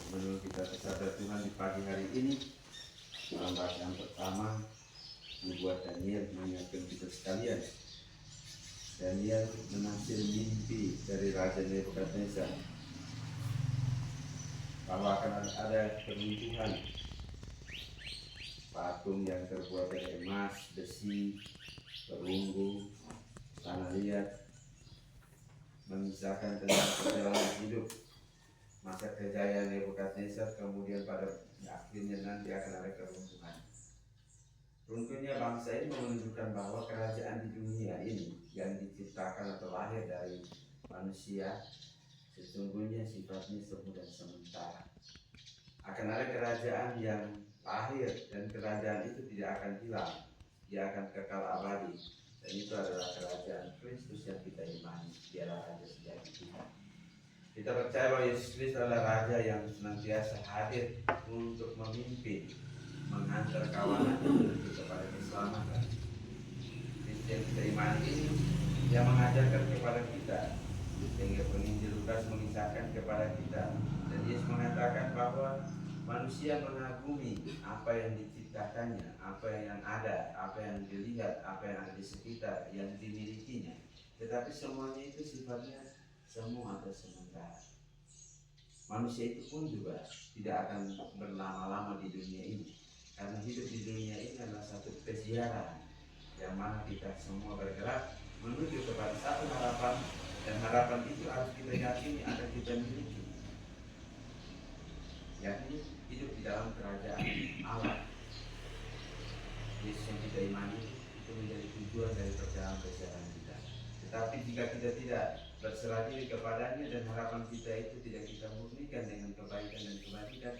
Sebelum kita bersabda Tuhan di pagi hari ini, dalam bacaan pertama dibuat Daniel mengingatkan kita sekalian. Daniel menafsir mimpi dari Raja Nebukadnezar bahwa akan ada keruntuhan patung yang terbuat dari emas, besi, perunggu, tanah liat, mengisahkan tentang perjalanan hidup masa kejayaan Nebukadnezar, kemudian pada akhirnya nanti akan ada keruntuhan. Runtuhnya bangsa ini menunjukkan bahwa kerajaan di dunia ini yang diciptakan atau lahir dari manusia sesungguhnya sifatnya semu dan sementara. Akan ada kerajaan yang lahir dan kerajaan itu tidak akan hilang, dia akan kekal abadi, dan itu adalah kerajaan Kristus yang kita imani, dialah Raja sejati kita. Kita percaya bahwa Yesus Kristus adalah Raja yang senantiasa hadir untuk memimpin, menghantar kawanan menuju kepada keselamatan. Kristus yang kita imani ini yang mengajarkan kepada kita, sehingga penginjil Lukas mengisahkan kepada kita, dan Yesus mengatakan bahwa manusia mengagumi apa yang diciptakannya, apa yang ada, apa yang dilihat, apa yang ada di sekitar, yang dimilikinya. Tetapi semuanya itu sifatnya semu atau sementara. Manusia itu pun juga tidak akan berlama-lama di dunia ini, karena hidup di dunia ini adalah satu peziarah yang mana kita semua bergerak menuju kepada satu harapan, dan harapan itu harus kita yakini akan kita miliki, yakni hidup di dalam kerajaan Allah. Yesus yang kita imani itu menjadi tujuan dari perjalanan peziarah kita. Tetapi jika kita tidak berserah diri kepadanya dan harapan kita itu tidak kita murnikan dengan kebaikan dan kebajikan,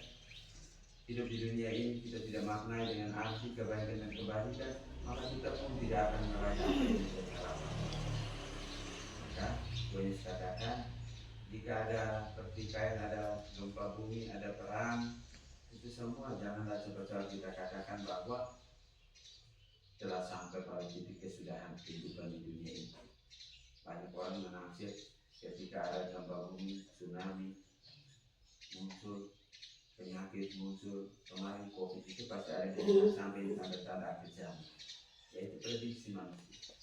hidup di dunia ini kita tidak maknai dengan arti kebaikan dan kebajikan, maka kita pun tidak akan meraih apa yang menjadi harapan. Maka Yesus katakan, jika ada pertikaian, ada gempa bumi, ada perang, itu semua janganlah cepat-cepat kita katakan bahwa telah sampai pada titik kesudahan kehidupan di dunia ini. Banyak orang menafsir ketika ada gempa bumi, tsunami muncul, penyakit muncul, kemarin COVID itu pasti ada yang sampai tanda-tanda akhir zaman. Yaitu prediksi manusia.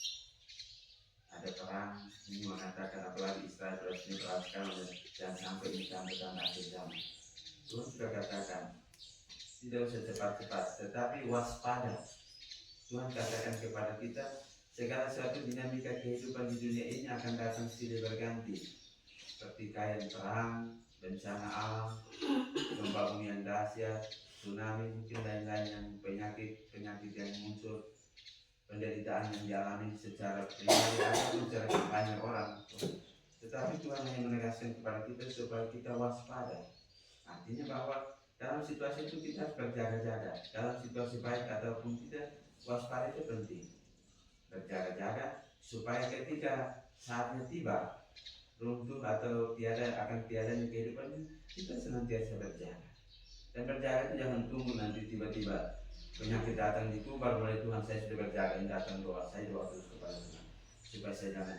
Ada perang, ini mengatakan apalagi Israel Palestina peraskan dan sampai di tanda-tanda akhir zaman. Tuhan sudah katakan tidak usah cepat-cepat, tetapi waspada. Tuhan katakan kepada kita, segala sesuatu dinamika kehidupan di dunia ini akan datang silih berganti. Pertikaian perang, bencana alam, gempa bumi yang dahsyat, tsunami, mungkin lain-lain yang penyakit yang muncul, penderitaan yang dialami secara pribadi ataupun secara banyak orang. Tetapi Tuhan hanya menegaskan kepada kita supaya kita waspada. Artinya bahwa dalam situasi itu kita harus berjaga-jaga. Dalam situasi baik ataupun tidak, waspada itu penting. Berjaga-jaga supaya ketika saatnya tiba, runtuh atau akan tiadanya kehidupan, kita senantiasa berjaga. Dan berjaga itu jangan tunggu nanti tiba-tiba penyakit datang di tubuh, mulai Tuhan saya sudah berjaga, yang datang doa terus kepada Tuhan supaya saya jangan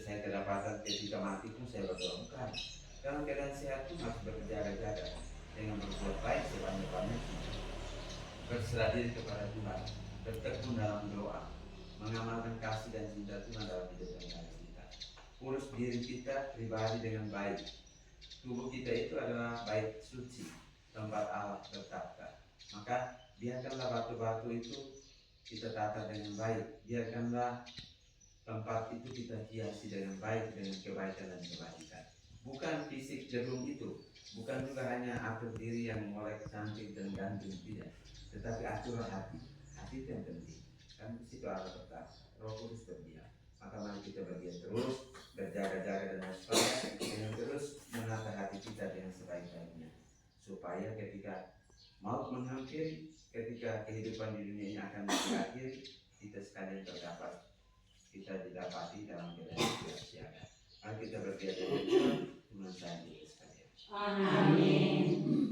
saya kedapatan ketika mati pun saya berdoa. Bukan, dalam keadaan sehat pun harus berjaga-jaga dengan berbuat baik sebanyak-banyaknya, berserah diri kepada Tuhan, bertekun dalam doa, mengamalkan kasih dan cinta Tuhan dalam hidup dan karya kita, urus diri kita pribadi dengan baik. Tubuh kita itu adalah bait suci, tempat Allah bertata. Maka biarkanlah batu-batu itu kita tata dengan baik, biarkanlah tempat itu kita hiasi dengan baik, dengan kebaikan dan kebajikan. Bukan fisik gedung itu, bukan juga hanya atur diri yang molek, cantik dan ganteng, tidak, tetapi atur hati. Hati itu yang penting, kan di situ Allah bertata, Roh Kudus berdiam. Maka mari kita berdiam terus, berjaga-jaga dan waspada, dengan terus menata hati kita dengan sebaik-baiknya, supaya ketika maut menghampiri, ketika kehidupan di dunia ini akan berakhir, kita sekalian kita didapati dalam keadaan siaga. Mari kita berdiam dengan Tuhan saya sekalian. Amin.